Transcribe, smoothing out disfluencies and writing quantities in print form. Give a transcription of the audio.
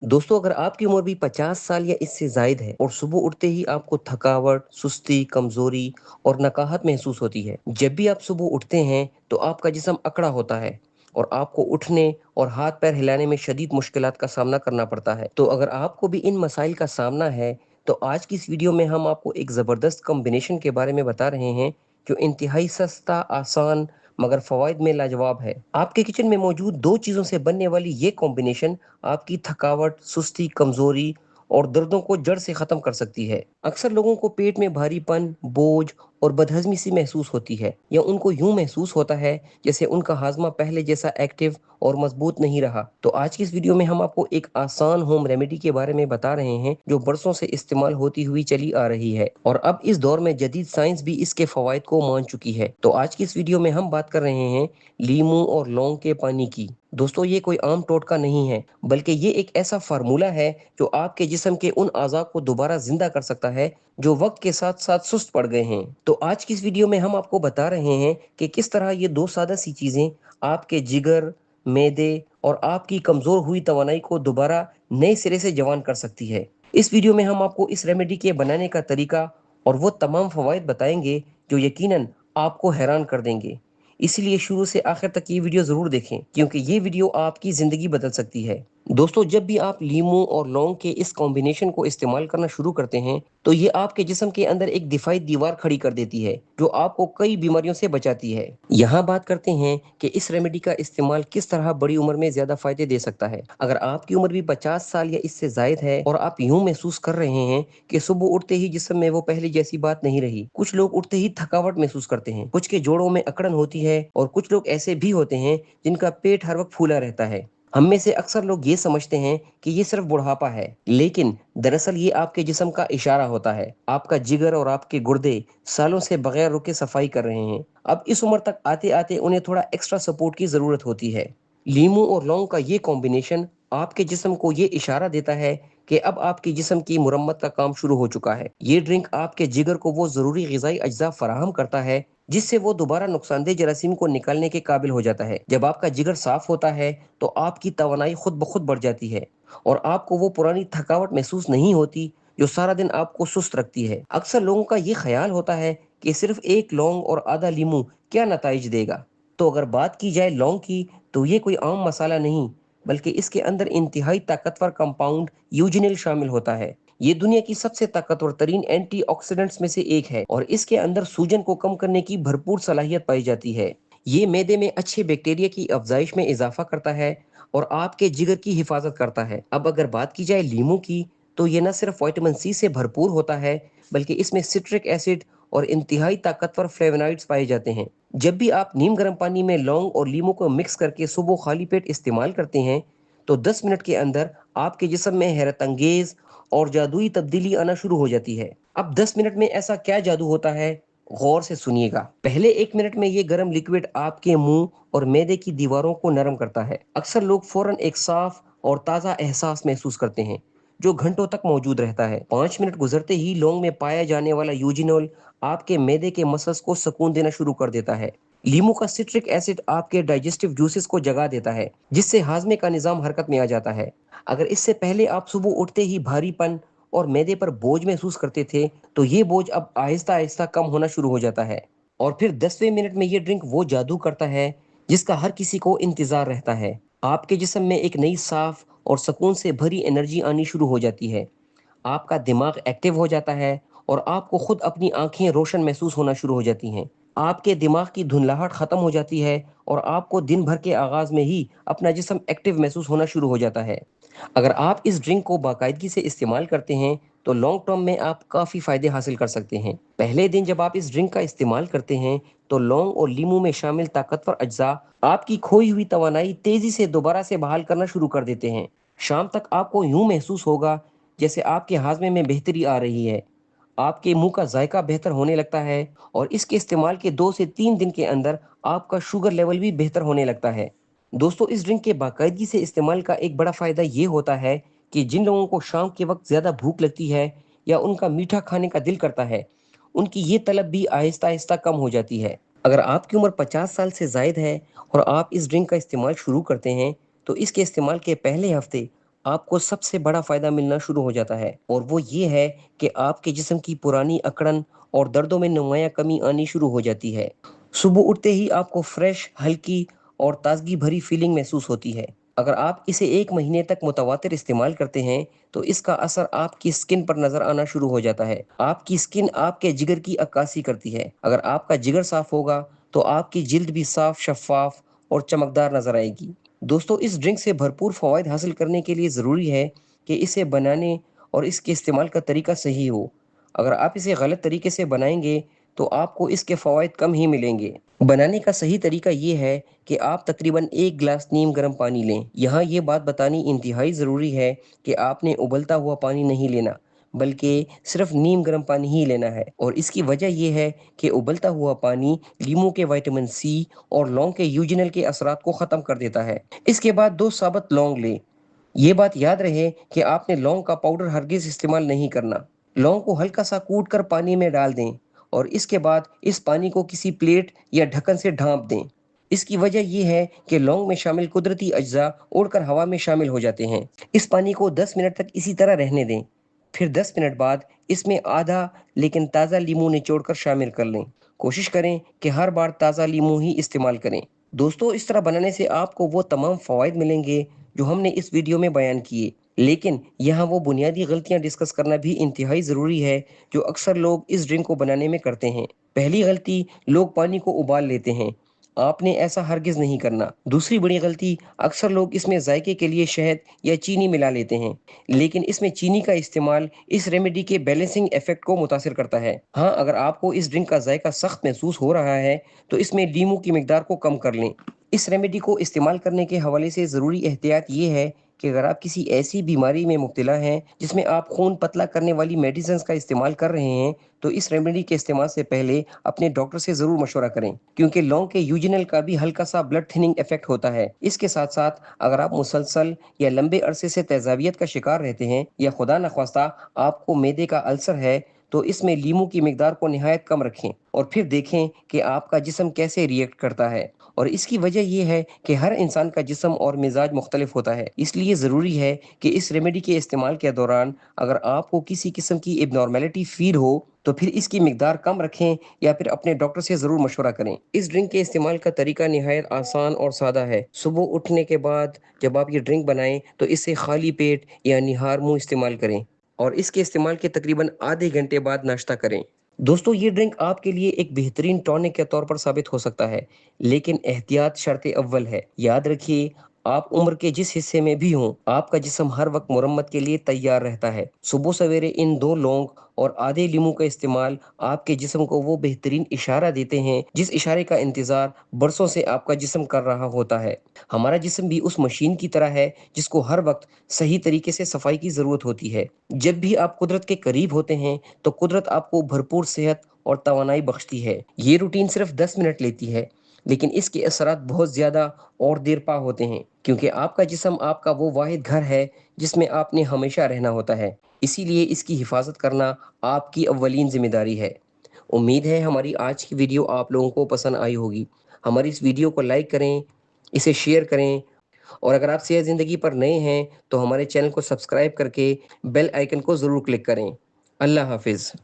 दोस्तों, अगर आपकी उम्र भी 50 साल या इससे जायद है और सुबह उठते ही आपको थकावट, सुस्ती, कमजोरी और नकाहत महसूस होती है। जब भी आप सुबह उठते हैं तो आपका जिस्म अकड़ा होता है और आपको उठने और हाथ पैर हिलाने में शदीद मुश्किलात का सामना करना पड़ता है। तो अगर आपको भी इन मसाइल का सामना है तो आज की इस वीडियो में हम आपको एक ज़बरदस्त कॉम्बिनेशन के बारे में बता रहे हैं जो इंतहाई सस्ता, आसान मगर फवाइद में लाजवाब है। आपके किचन में मौजूद दो चीज़ों से बनने वाली ये कॉम्बिनेशन आपकी थकावट, सुस्ती, कमजोरी और दर्दों को जड़ से खत्म कर सकती है। अक्सर लोगों को पेट में भारीपन, बोझ और बदहजमी सी महसूस होती है या उनको यूं महसूस होता है जैसे उनका हाजमा पहले जैसा एक्टिव और मजबूत नहीं रहा। तो आज की इस वीडियो में हम आपको एक आसान होम रेमेडी के बारे में बता रहे हैं जो बरसों से इस्तेमाल होती हुई चली आ रही है और अब इस दौर में जदीद साइंस भी इसके फवायद को मान चुकी है। तो आज की इस वीडियो में हम बात कर रहे हैं लीमू और लौंग के पानी की। दोस्तों, ये कोई आम टोटका नहीं है बल्कि ये एक ऐसा फार्मूला है जो आपके जिस्म के उन आज़ा को दोबारा जिंदा कर सकता है जो वक्त के साथ साथ सुस्त पड़ गए हैं। तो आज की इस वीडियो में हम आपको बता रहे हैं कि किस तरह ये दो सादा सी चीजें आपके जिगर, मैदे और आपकी कमजोर हुई तवानाई को दोबारा नए सिरे से जवान कर सकती है। इस वीडियो में हम आपको इस रेमेडी के बनाने का तरीका और वो तमाम फवायद बताएंगे जो यकीनन आपको हैरान कर देंगे। इसलिए शुरू से आखिर तक ये वीडियो जरूर देखें क्योंकि ये वीडियो आपकी जिंदगी बदल सकती है। दोस्तों, जब भी आप लीमू और लौंग के इस कॉम्बिनेशन को इस्तेमाल करना शुरू करते हैं तो ये आपके जिस्म के अंदर एक दिफाई दीवार खड़ी कर देती है जो आपको कई बीमारियों से बचाती है। यहाँ बात करते हैं कि इस रेमेडी का इस्तेमाल किस तरह बड़ी उम्र में ज्यादा फायदे दे सकता है। अगर आपकी उम्र भी 50 साल या इससे जायद है और आप यूं महसूस कर रहे हैं कि सुबह उठते ही जिस्म में वो पहले जैसी बात नहीं रही, कुछ लोग उठते ही थकावट महसूस करते हैं, कुछ के जोड़ों में अकड़न होती है और कुछ लोग ऐसे भी होते हैं जिनका पेट हर वक्त फूला रहता है। हम में से अक्सर लोग ये समझते हैं कि ये सिर्फ बुढ़ापा है, लेकिन दरअसल ये आपके जिस्म का इशारा होता है। आपका जिगर और आपके गुर्दे सालों से बगैर रुके सफाई कर रहे हैं। अब इस उम्र तक आते आते उन्हें थोड़ा एक्स्ट्रा सपोर्ट की जरूरत होती है। लीमू और लौंग का ये कॉम्बिनेशन आपके जिस्म को ये इशारा देता है कि अब आपकी जिस्म की मुरम्मत का काम शुरू हो चुका है। ये ड्रिंक आपके जिगर को वो जरूरी ग़िज़ाई अज्जा फराहम करता है जिससे वो दोबारा नुकसानदेह जरासीम को निकालने के काबिल हो जाता है। जब आपका जिगर साफ होता है तो आपकी तवानाई खुद ब खुद बढ़ जाती है और आपको वो पुरानी थकावट महसूस नहीं होती जो सारा दिन आपको सुस्त रखती है। अक्सर लोगों का ये ख्याल होता है कि सिर्फ एक लौंग और आधा लीमू क्या नताइज देगा। तो अगर बात की जाए लौंग की तो ये कोई आम मसाला नहीं बल्कि इसके अंदर इंतहाई ताकतवर कंपाउंड यूजिनिल शामिल होता है। ये दुनिया की सबसे ताकतवर तरीन एंटीऑक्सीडेंट्स में से एक है और इसके अंदर सूजन को कम करने की भरपूर सलाहियत पाई जाती है। ये मैदे में अच्छे बैक्टीरिया की अफजाइश में इजाफा करता है और आपके जिगर की हिफाजत करता है। अब अगर बात की जाए लीमू की तो ये न सिर्फ विटामिन सी से भरपूर होता है बल्कि इसमें सिट्रिक एसिड और इंतहाई ताकतवर फ्लेवोनॉइड्स पाए जाते हैं। जब भी आप नीम गर्म पानी में लौंग और लीमू को मिक्स करके सुबह खाली पेट इस्तेमाल करते हैं तो 10 मिनट के अंदर आपके जिस्म में हैरत अंगेज और जादुई तब्दीली आना शुरू हो जाती है। अब 10 मिनट में ऐसा क्या जादू होता है, गौर से सुनिएगा। पहले 1 मिनट में ये गर्म लिक्विड आपके मुंह और मैदे की दीवारों को नरम करता है। अक्सर लोग फौरन एक साफ और ताज़ा एहसास महसूस करते हैं जो घंटों तक मौजूद रहता है। 5 मिनट गुजरते ही लौंग में पाया जाने वाला यूजिनोल आपके मैदे के मसल्स को सुकून देना शुरू कर देता है। लीमू का सिट्रिक एसिड आपके डाइजेस्टिव जूसेस को जगा देता है जिससे हाजमे का निजाम हरकत में आ जाता है। अगर इससे पहले आप सुबह उठते ही भारीपन और मैदे पर बोझ महसूस करते थे तो ये बोझ अब आहिस्ता आहिस्ता कम होना शुरू हो जाता है और फिर 10वें मिनट में ये ड्रिंक वो जादू करता है जिसका हर किसी को इंतजार रहता है। आपके जिस्म में एक नई साफ और सुकून से भरी एनर्जी आनी शुरू हो जाती है। आपका दिमाग एक्टिव हो जाता है और आपको खुद अपनी आंखें रोशन महसूस होना शुरू हो जाती हैं। आपके दिमाग की धुंधलाहट खत्म हो जाती है और आपको दिन भर के आगाज में ही अपना जिस्म एक्टिव महसूस होना शुरू हो जाता है। अगर आप इस ड्रिंक को बाकायदगी से इस्तेमाल करते हैं तो लॉन्ग टर्म में आप काफ़ी फ़ायदे हासिल कर सकते हैं। पहले दिन जब आप इस ड्रिंक का इस्तेमाल करते हैं तो लौंग और लीमू में शामिल ताकतवर अज्जा आपकी खोई हुई तवानाई तेज़ी से दोबारा से बहाल करना शुरू कर देते हैं। शाम तक आपको यूं महसूस होगा जैसे आपके हाजमे में बेहतरी आ रही है, आपके मुंह का जायका बेहतर होने लगता है और इसके इस्तेमाल के 2 से 3 दिन के अंदर आपका शुगर लेवल भी बेहतर होने लगता है। दोस्तों, इस ड्रिंक के बाकायदगी से इस्तेमाल का एक बड़ा फ़ायदा ये होता है कि जिन लोगों को शाम के वक्त ज़्यादा भूख लगती है या उनका मीठा खाने का दिल करता है, उनकी ये तलब भी आहिस्ता आहिस्ता कम हो जाती है। अगर आपकी उम्र 50 साल से ज़ायद है और आप इस ड्रिंक का इस्तेमाल शुरू करते हैं तो इसके इस्तेमाल के पहले हफ्ते آپ کو سب سے بڑا فائدہ ملنا شروع ہو جاتا ہے، اور وہ یہ ہے کہ آپ کے جسم کی پرانی اکڑن اور دردوں میں نمایاں کمی آنی شروع ہو جاتی ہے۔ صبح اٹھتے ہی آپ کو فریش، ہلکی اور تازگی بھری فیلنگ محسوس ہوتی ہے۔ اگر آپ اسے 1 مہینے تک متواتر استعمال کرتے ہیں تو اس کا اثر آپ کی سکن پر نظر آنا شروع ہو جاتا ہے۔ آپ کی سکن آپ کے جگر کی عکاسی کرتی ہے۔ اگر آپ کا جگر صاف ہوگا تو آپ کی جلد بھی صاف، شفاف اور چمکدار نظر آئے گی۔ دوستو، اس ڈرنک سے بھرپور فوائد حاصل کرنے کے لیے ضروری ہے کہ اسے بنانے اور اس کے استعمال کا طریقہ صحیح ہو۔ اگر آپ اسے غلط طریقے سے بنائیں گے تو آپ کو اس کے فوائد کم ہی ملیں گے۔ بنانے کا صحیح طریقہ یہ ہے کہ آپ تقریباً 1 گلاس نیم گرم پانی لیں۔ یہاں یہ بات بتانی انتہائی ضروری ہے کہ آپ نے ابلتا ہوا پانی نہیں لینا، بلکہ صرف نیم گرم پانی ہی لینا ہے، اور اس کی وجہ یہ ہے کہ ابلتا ہوا پانی لیموں کے وٹامن سی اور لونگ کے یوجینل کے اثرات کو ختم کر دیتا ہے۔ اس کے بعد 2 ثابت لونگ لیں۔ یہ بات یاد رہے کہ آپ نے لونگ کا پاؤڈر ہرگز استعمال نہیں کرنا۔ لونگ کو ہلکا سا کوٹ کر پانی میں ڈال دیں اور اس کے بعد اس پانی کو کسی پلیٹ یا ڈھکن سے ڈھانپ دیں۔ اس کی وجہ یہ ہے کہ لونگ میں شامل قدرتی اجزاء اڑ کر ہوا میں شامل ہو جاتے ہیں۔ اس پانی کو 10 منٹ تک اسی طرح رہنے دیں۔ پھر 10 منٹ بعد اس میں آدھا لیکن تازہ لیموں نچوڑ کر شامل کر لیں۔ کوشش کریں کہ ہر بار تازہ لیموں ہی استعمال کریں۔ دوستو، اس طرح بنانے سے آپ کو وہ تمام فوائد ملیں گے جو ہم نے اس ویڈیو میں بیان کیے، لیکن یہاں وہ بنیادی غلطیاں ڈسکس کرنا بھی انتہائی ضروری ہے جو اکثر لوگ اس ڈرنک کو بنانے میں کرتے ہیں۔ پہلی غلطی، لوگ پانی کو ابال لیتے ہیں۔ آپ نے ایسا ہرگز نہیں کرنا۔ دوسری بڑی غلطی، اکثر لوگ اس میں ذائقے کے لیے شہد یا چینی ملا لیتے ہیں، لیکن اس میں چینی کا استعمال اس ریمیڈی کے بیلنسنگ ایفیکٹ کو متاثر کرتا ہے۔ ہاں، اگر آپ کو اس ڈرنک کا ذائقہ سخت محسوس ہو رہا ہے تو اس میں لیموں کی مقدار کو کم کر لیں۔ اس ریمیڈی کو استعمال کرنے کے حوالے سے ضروری احتیاط یہ ہے کہ اگر آپ کسی ایسی بیماری میں مبتلا ہیں جس میں آپ خون پتلا کرنے والی میڈیسنز کا استعمال کر رہے ہیں تو اس ریمیڈی کے استعمال سے پہلے اپنے ڈاکٹر سے ضرور مشورہ کریں، کیونکہ لونگ کے یوجینل کا بھی ہلکا سا بلڈ تھننگ ایفیکٹ ہوتا ہے۔ اس کے ساتھ ساتھ اگر آپ مسلسل یا لمبے عرصے سے تیزابیت کا شکار رہتے ہیں یا خدا نخواستہ آپ کو معدے کا السر ہے تو اس میں لیموں کی مقدار کو نہایت کم رکھیں اور پھر دیکھیں کہ آپ کا جسم کیسے ریئیکٹ کرتا ہے۔ اور اس کی وجہ یہ ہے کہ ہر انسان کا جسم اور مزاج مختلف ہوتا ہے، اس لیے ضروری ہے کہ اس ریمیڈی کے استعمال کے دوران اگر آپ کو کسی قسم کی اب نارمیلٹی فیل ہو تو پھر اس کی مقدار کم رکھیں یا پھر اپنے ڈاکٹر سے ضرور مشورہ کریں۔ اس ڈرنک کے استعمال کا طریقہ نہایت آسان اور سادہ ہے۔ صبح اٹھنے کے بعد جب آپ یہ ڈرنک بنائیں تو اسے خالی پیٹ یا نہار منہ استعمال کریں، اور اس کے استعمال کے تقریباً آدھے گھنٹے بعد ناشتہ کریں۔ دوستو، یہ ڈرنک آپ کے لیے ایک بہترین ٹونک کے طور پر ثابت ہو سکتا ہے، لیکن احتیاط شرط اول ہے۔ یاد رکھیے، آپ عمر کے جس حصے میں بھی ہوں، آپ کا جسم ہر وقت مرمت کے لیے تیار رہتا ہے۔ صبح سویرے ان 2 لونگ اور آدھے لیموں کا استعمال آپ کے جسم کو وہ بہترین اشارہ دیتے ہیں جس اشارے کا انتظار برسوں سے آپ کا جسم کر رہا ہوتا ہے۔ ہمارا جسم بھی اس مشین کی طرح ہے جس کو ہر وقت صحیح طریقے سے صفائی کی ضرورت ہوتی ہے۔ جب بھی آپ قدرت کے قریب ہوتے ہیں تو قدرت آپ کو بھرپور صحت اور توانائی بخشتی ہے۔ یہ روٹین صرف 10 منٹ لیتی ہے، لیکن اس کے اثرات بہت زیادہ اور دیر پا ہوتے ہیں، کیونکہ آپ کا جسم آپ کا وہ واحد گھر ہے جس میں آپ نے ہمیشہ رہنا ہوتا ہے۔ اسی لیے اس کی حفاظت کرنا آپ کی اولین ذمہ داری ہے۔ امید ہے ہماری آج کی ویڈیو آپ لوگوں کو پسند آئی ہوگی۔ ہماری اس ویڈیو کو لائک کریں، اسے شیئر کریں، اور اگر آپ صحت زندگی پر نئے ہیں تو ہمارے چینل کو سبسکرائب کر کے بیل آئیکن کو ضرور کلک کریں۔ اللہ حافظ۔